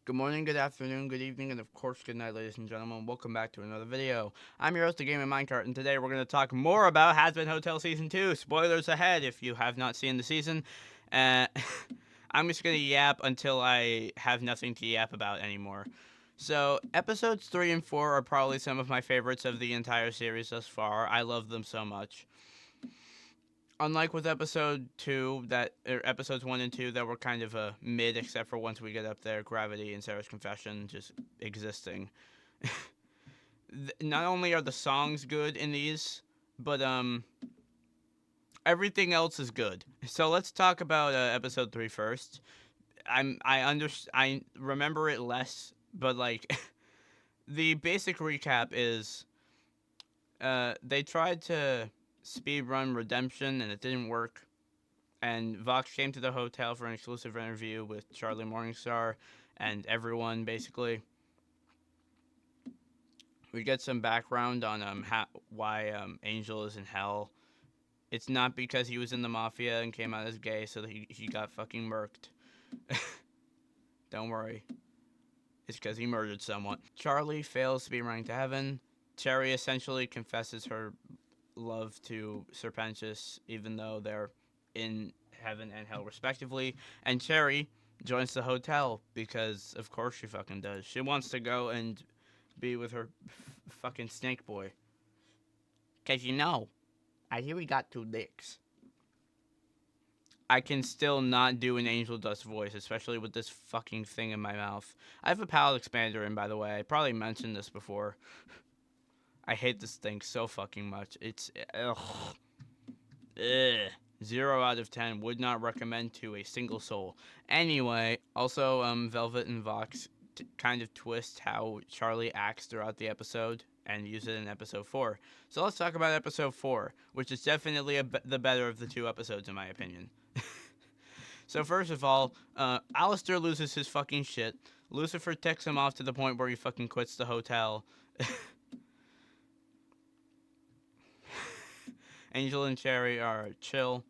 Good morning, good afternoon, good evening, and of course, good night, ladies and gentlemen. Welcome back to another video. I'm your host, the Game of Minecart, and today we're going to talk more about Hazbin Hotel Season 2. Spoilers ahead if you have not seen the season. Uh, I'm just going to yap until I have nothing to yap about anymore. So, episodes 3 and 4 are probably some of my favorites of the entire series thus far. I love them so much. Unlike with episodes 1 and 2 that were kind of a mid, except for once we get up there, Gravity and Sarah's Confession just existing. Not only are the songs good in these, but everything else is good. So let's talk about episode 3 first. I remember it less, but like the basic recap is they tried to speed run Redemption and it didn't work. And Vox came to the hotel for an exclusive interview with Charlie Morningstar and everyone, basically. We get some background on why Angel is in hell. It's not because he was in the mafia and came out as gay, so that he got fucking murked. Don't worry. It's because he murdered someone. Charlie fails to be ranked to heaven. Cherry essentially confesses her love to Serpentius, even though they're in heaven and hell respectively. And Cherry joins the hotel because, of course, she fucking does. She wants to go and be with her fucking snake boy. Cause I hear he got two dicks. I can still not do an Angel Dust voice, especially with this fucking thing in my mouth. I have a palate expander in, by the way. I probably mentioned this before. I hate this thing so fucking much. It's ugh. Ugh. 0 out of 10. Would not recommend to a single soul. Anyway, also, Velvet and Vox kind of twist how Charlie acts throughout the episode and use it in episode 4. So let's talk about episode 4, which is definitely the better of the two episodes, in my opinion. So, first of all, Alistair loses his fucking shit. Lucifer ticks him off to the point where he fucking quits the hotel. Angel and Cherry are chill.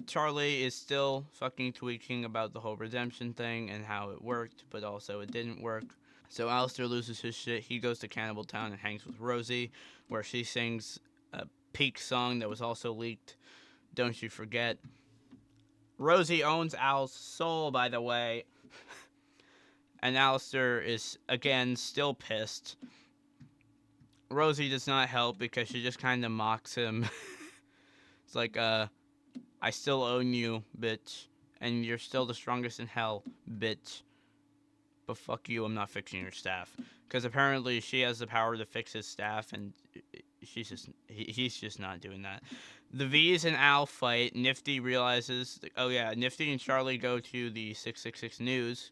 Charlie is still fucking tweaking about the whole redemption thing and how it worked, but also it didn't work. So Alistair loses his shit. He goes to Cannibal Town and hangs with Rosie, where she sings a Peak song that was also leaked. Don't you forget. Rosie owns Al's soul, by the way. And Alistair is, again, still pissed. Rosie does not help because she just kind of mocks him. It's like, I still own you, bitch. And you're still the strongest in hell, bitch. But fuck you, I'm not fixing your staff. Because apparently she has the power to fix his staff, and he's just not doing that. The V's and Al fight. Nifty realizes, oh yeah, Nifty and Charlie go to the 666 News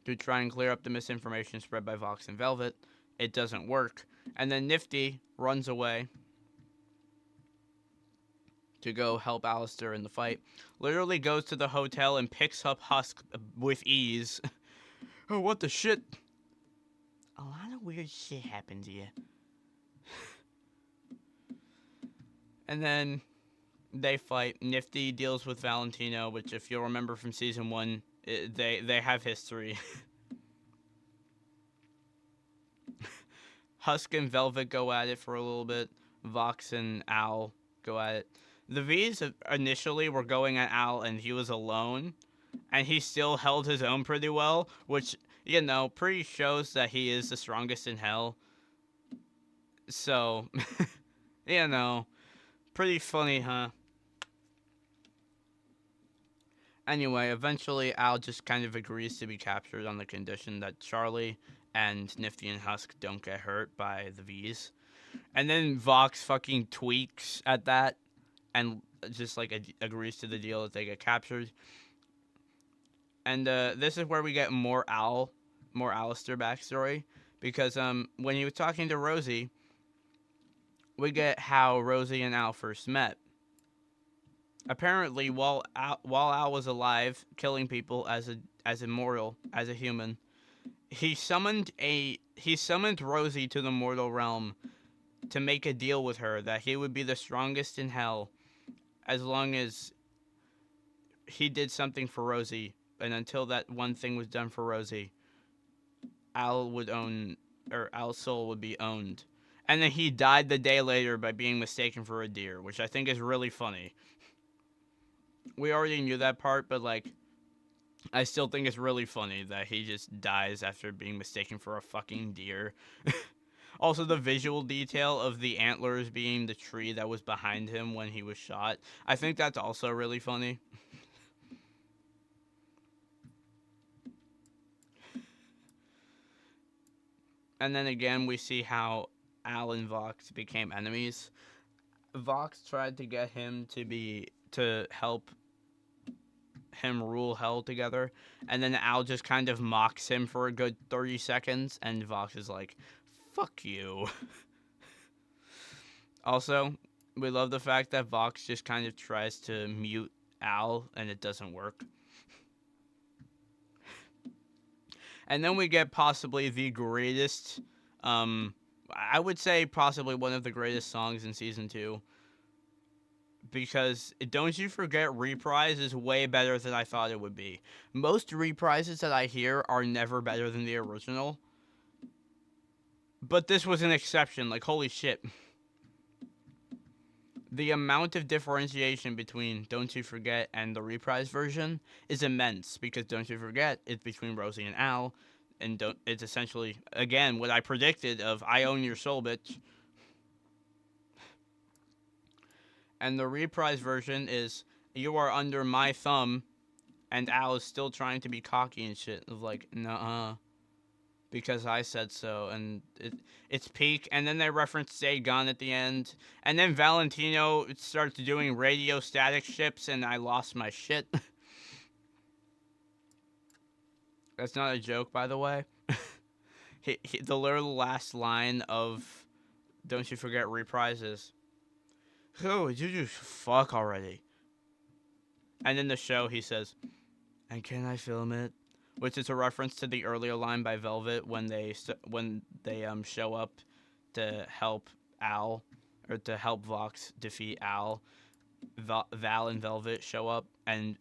to try and clear up the misinformation spread by Vox and Velvet. It doesn't work. And then Nifty runs away to go help Alistair in the fight. Literally goes to the hotel and picks up Husk with ease. Oh, what the shit? A lot of weird shit happens here. And then they fight. Nifty deals with Valentino, which, if you'll remember from season 1, they have history. Husk and Velvet go at it for a little bit. Vox and Al go at it. The V's initially were going at Al, and he was alone, and he still held his own pretty well, which, pretty shows that he is the strongest in hell. So, pretty funny, huh? Anyway, eventually Al just kind of agrees to be captured on the condition that Charlie and Nifty and Husk don't get hurt by the V's. And then Vox fucking tweaks at that and just like agrees to the deal that they get captured. And this is where we get more Alistair backstory, because when he was talking to Rosie, we get how Rosie and Al first met. Apparently, while Al was alive, killing people as immortal as a human, he summoned Rosie to the mortal realm to make a deal with her that he would be the strongest in hell as long as he did something for Rosie and until that one thing was done for Rosie, Al's soul would be owned. And then he died the day later by being mistaken for a deer, which I think is really funny. We already knew that part, but like, I still think it's really funny that he just dies after being mistaken for a fucking deer. Also, the visual detail of the antlers being the tree that was behind him when he was shot, I think that's also really funny. And then again, we see how Al and Vox became enemies. Vox tried to get him to help him rule hell together, and then Al just kind of mocks him for a good 30 seconds, and Vox is like, fuck you. Also, we love the fact that Vox just kind of tries to mute Al, and it doesn't work. And then we get possibly the greatest, I would say possibly one of the greatest songs in season 2. Because Don't You Forget Reprise is way better than I thought it would be. Most reprises that I hear are never better than the original. But this was an exception, like holy shit. The amount of differentiation between Don't You Forget and the reprise version is immense, because Don't You Forget is between Rosie and Al, and it's essentially, again, what I predicted of I Own Your Soul, bitch. And the reprise version is You Are Under My Thumb, and Al is still trying to be cocky and shit, of like, nuh-uh, because I said so, and it's peak, and then they reference Stay Gone at the end, and then Valentino starts doing radio static ships, and I lost my shit. That's not a joke, by the way. The literal last line of Don't You Forget Reprise is, oh, you just fuck already. And in the show, he says, and can I film it? Which is a reference to the earlier line by Velvet when they show up to help Al, or to help Vox defeat Al. Val and Velvet show up, and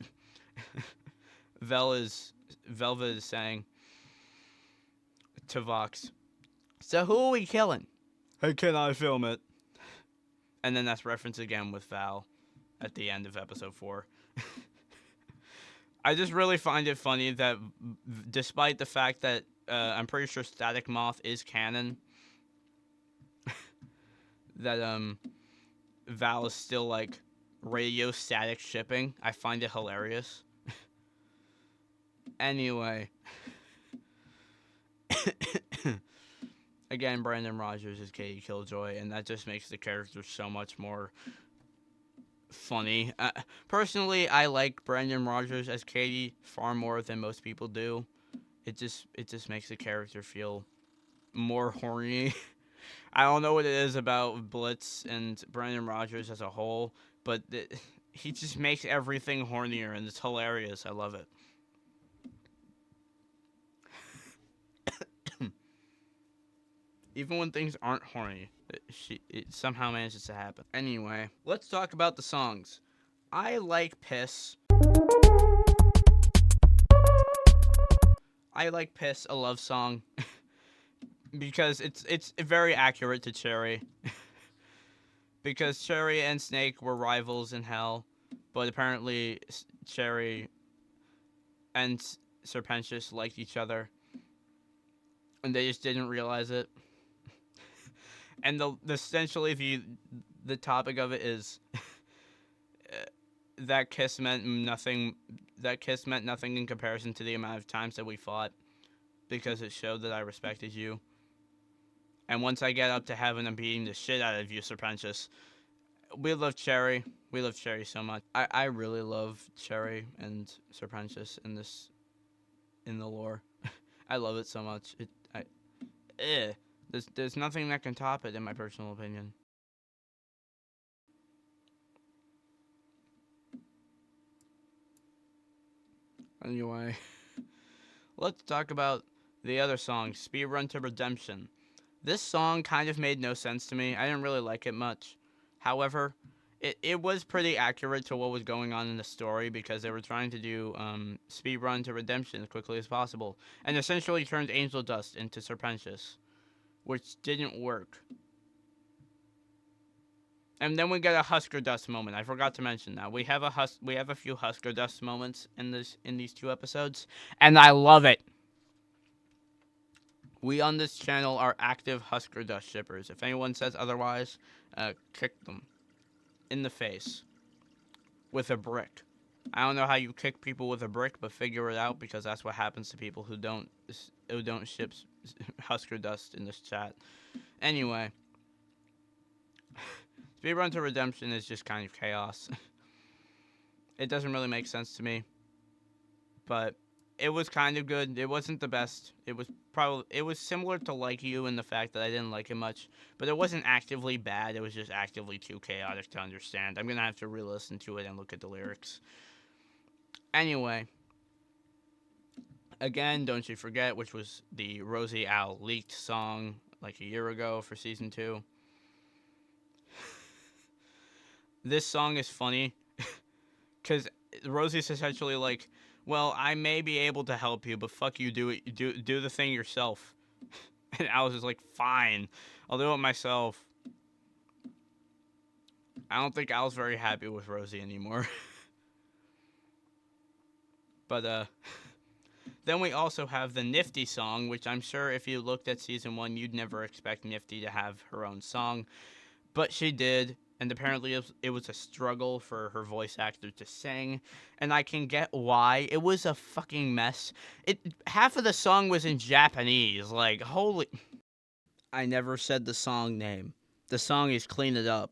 Velvet is saying to Vox, so who are we killing? Hey, can I film it? And then that's referenced again with Val at the end of episode 4. I just really find it funny that despite the fact that I'm pretty sure Static Moth is canon, that Val is still like radio static shipping. I find it hilarious. Anyway. Again, Brandon Rogers is Katie Killjoy, and that just makes the character so much more funny. Personally, I like Brandon Rogers as Katie far more than most people do. It just makes the character feel more horny. I don't know what it is about Blitz and Brandon Rogers as a whole, but he just makes everything hornier, and it's hilarious. I love it. Even when things aren't horny, it somehow manages to happen. Anyway, let's talk about the songs. I like Piss. I like Piss, a love song, because it's very accurate to Cherry. Because Cherry and Snake were rivals in hell, but apparently Cherry and Serpentious liked each other, and they just didn't realize it. And essentially the topic of it is that kiss meant nothing. That kiss meant nothing in comparison to the amount of times that we fought, because it showed that I respected you. And once I get up to heaven, I'm beating the shit out of you, Serpentious. We love Cherry. We love Cherry so much. I really love Cherry and Serpentious in the lore. I love it so much. There's nothing that can top it, in my personal opinion. Anyway, let's talk about the other song, Speedrun to Redemption. This song kind of made no sense to me. I didn't really like it much. However, It was pretty accurate to what was going on in the story because they were trying to do speed run to redemption as quickly as possible, and essentially turned Angel Dust into Serpentious, which didn't work. And then we get a Husker Dust moment. I forgot to mention that we have a few Husker Dust moments in these two episodes, and I love it. We on this channel are active Husker Dust shippers. If anyone says otherwise, kick them in the face with a brick. I don't know how you kick people with a brick, but figure it out because that's what happens to people who don't ship Husker Dust in this chat. Anyway, Speedrun to Redemption is just kind of chaos. It doesn't really make sense to me, but it was kind of good. It wasn't the best. It was similar to Like You in the fact that I didn't like it much, but it wasn't actively bad. It was just actively too chaotic to understand. I'm gonna have to re-listen to it and look at the lyrics. Anyway, again, Don't You Forget, which was the Rosie Owl leaked song like a year ago for season 2. This song is funny because Rosie's essentially like, well, I may be able to help you, but fuck you, do the thing yourself. And Alice is like, fine, I'll do it myself. I don't think Al's very happy with Rosie anymore. But then we also have the Nifty song, which I'm sure if you looked at season 1, you'd never expect Nifty to have her own song. But she did, and apparently it was a struggle for her voice actor to sing, and I can get why. It was a fucking mess. Half of the song was in Japanese, like, holy... I never said the song name. The song is Clean It Up,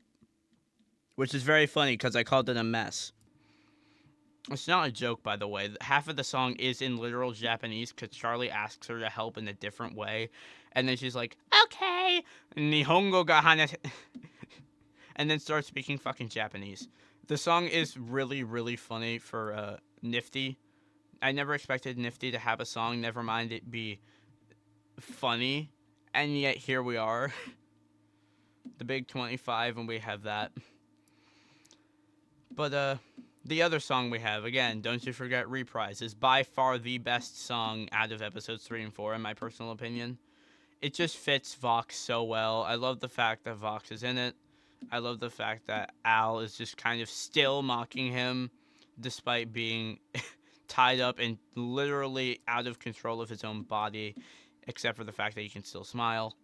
which is very funny because I called it a mess. It's not a joke, by the way. Half of the song is in literal Japanese because Charlie asks her to help in a different way, and then she's like, okay, Nihongo ga hana... and then starts speaking fucking Japanese. The song is really, really funny for Nifty. I never expected Nifty to have a song, never mind it be funny, and yet here we are. The big 25, and we have that. But the other song we have, again, Don't You Forget Reprise, is by far the best song out of episodes 3 and 4, in my personal opinion. It just fits Vox so well. I love the fact that Vox is in it. I love the fact that Al is just kind of still mocking him, despite being tied up and literally out of control of his own body, except for the fact that he can still smile.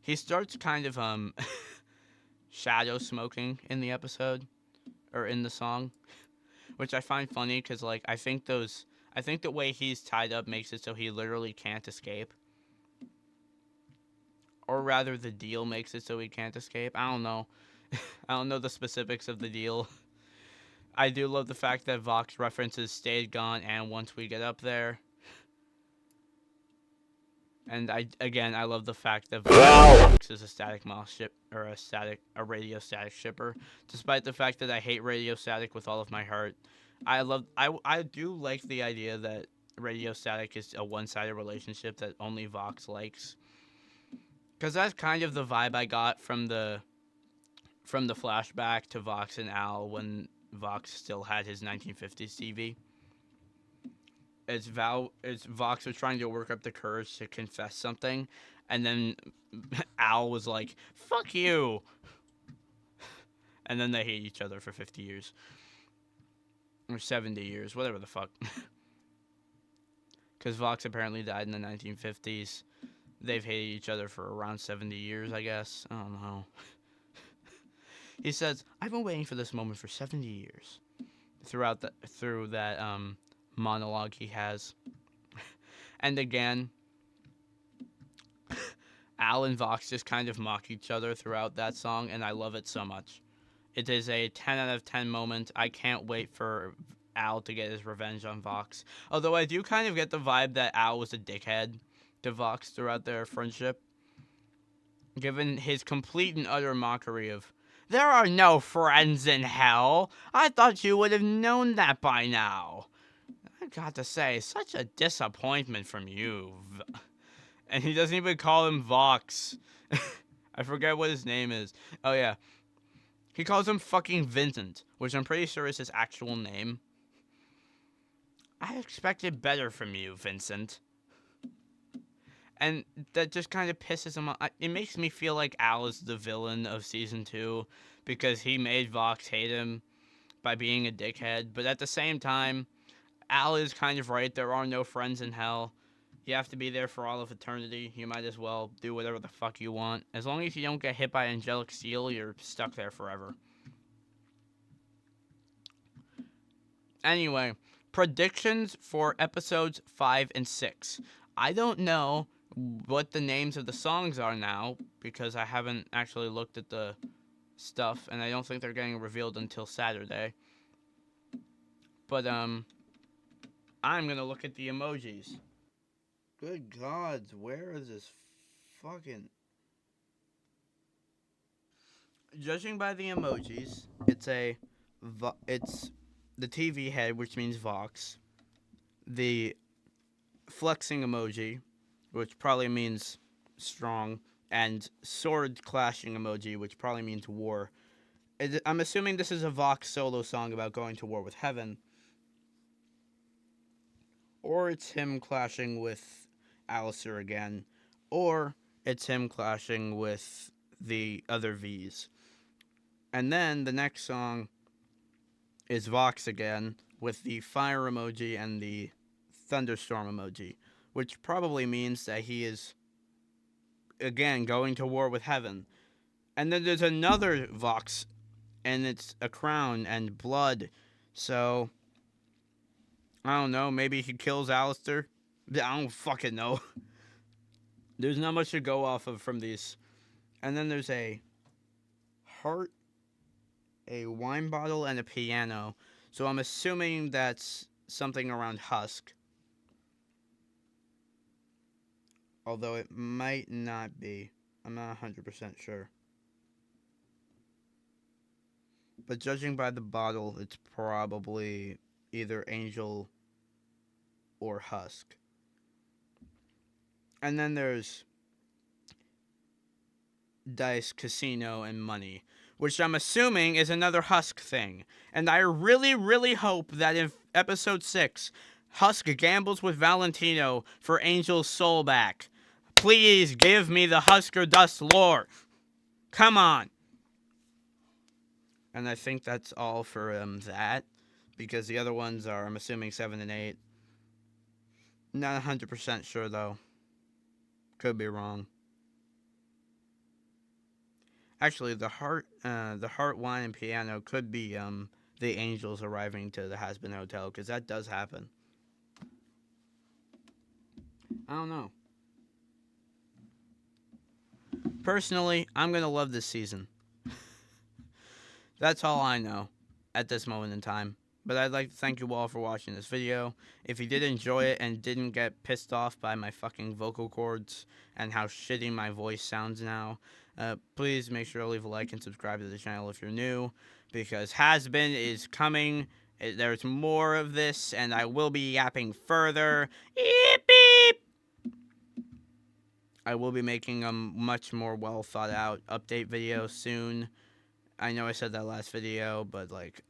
He starts kind of shadow smoking in the episode, or in the song, which I find funny because like I think the way he's tied up makes it so he literally can't escape. Or rather, the deal makes it so he can't escape. I don't know. I don't know the specifics of the deal. I do love the fact that Vox references Stayed Gone and Once We Get Up There. And I love the fact that Vox is a static moss ship or a radio static shipper. Despite the fact that I hate radio static with all of my heart, I do like the idea that radio static is a one-sided relationship that only Vox likes. Because that's kind of the vibe I got from the flashback to Vox and Al when Vox still had his 1950s TV. It's Vox was trying to work up the courage to confess something, and then Al was like, "Fuck you," and then they hate each other for 50 years or 70 years, whatever the fuck. Because Vox apparently died in the 1950s. They've hated each other for around 70 years, I guess. I don't know. He says, I've been waiting for this moment for 70 years. Through that monologue he has. And again, Al and Vox just kind of mock each other throughout that song, and I love it so much. It is a 10 out of 10 moment. I can't wait for Al to get his revenge on Vox. Although I do kind of get the vibe that Al was a dickhead to Vox throughout their friendship, given his complete and utter mockery of, there are no friends in hell. I thought you would have known that by now. I got to say, such a disappointment from you. And he doesn't even call him Vox. I forget what his name is. Oh yeah, he calls him fucking Vincent, which I'm pretty sure is his actual name. I expected better from you, Vincent. And that just kind of pisses him off. It makes me feel like Al is the villain of season 2 because he made Vox hate him by being a dickhead. But at the same time, Al is kind of right. There are no friends in hell. You have to be there for all of eternity. You might as well do whatever the fuck you want. As long as you don't get hit by angelic steel, you're stuck there forever. Anyway, predictions for episodes 5 and 6. I don't know what the names of the songs are now because I haven't actually looked at the stuff and I don't think they're getting revealed until Saturday. But I'm going to look at the emojis. Good gods, where is this fucking... Judging by the emojis, it's the TV head, which means Vox. The flexing emoji, which probably means strong, and sword clashing emoji, which probably means war. I'm assuming this is a Vox solo song about going to war with heaven. Or it's him clashing with Alistair again. Or it's him clashing with the other Vs. And then the next song is Vox again with the fire emoji and the thunderstorm emoji, which probably means that he is, again, going to war with heaven. And then there's another Vox, and it's a crown and blood. So, I don't know, maybe he kills Alistair? I don't fucking know. There's not much to go off of from these. And then there's a heart, a wine bottle, and a piano. So I'm assuming that's something around Husk. Although it might not be. I'm not 100% sure. But judging by the bottle, it's probably either Angel or Husk. And then there's Dice, Casino, and Money, which I'm assuming is another Husk thing. And I really, really hope that in episode 6, Husk gambles with Valentino for Angel's soul back. Please give me the Husker Dust lore. Come on. And I think that's all for that. Because the other ones are, I'm assuming, 7 and 8. Not 100% sure, though. Could be wrong. Actually, the heart, wine, and piano could be the angels arriving to the Hazbin Hotel, because that does happen. I don't know. Personally, I'm going to love this season. That's all I know at this moment in time. But I'd like to thank you all for watching this video. If you did enjoy it and didn't get pissed off by my fucking vocal cords and how shitty my voice sounds now, please make sure to leave a like and subscribe to the channel if you're new, because Hazbin is coming. There's more of this, and I will be yapping further. Beep, beep. I will be making a much more well thought out update video soon. I know I said that last video, but like,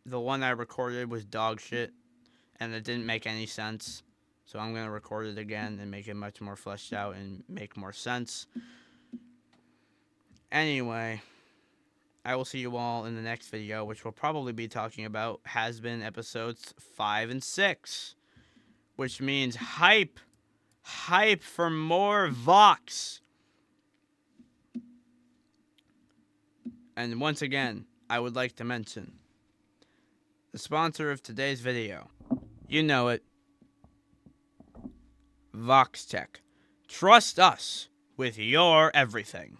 the one I recorded was dog shit, and it didn't make any sense. So I'm going to record it again and make it much more fleshed out and make more sense. Anyway, I will see you all in the next video, which will probably be talking about Hazbin episodes 5 and 6. Which means hype. Hype for more Vox. And once again, I would like to mention the sponsor of today's video. You know it. Vox Tech. Trust us with your everything.